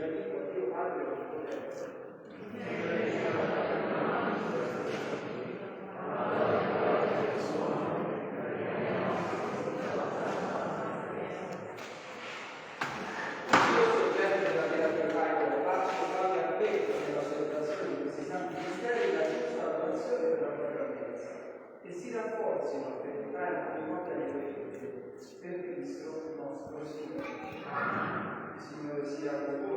dico a Dio Padre Onnipotente. E si rafforzino per portare la memoria delle fede per Cristo nostro Signore. Il Signore sia con voi.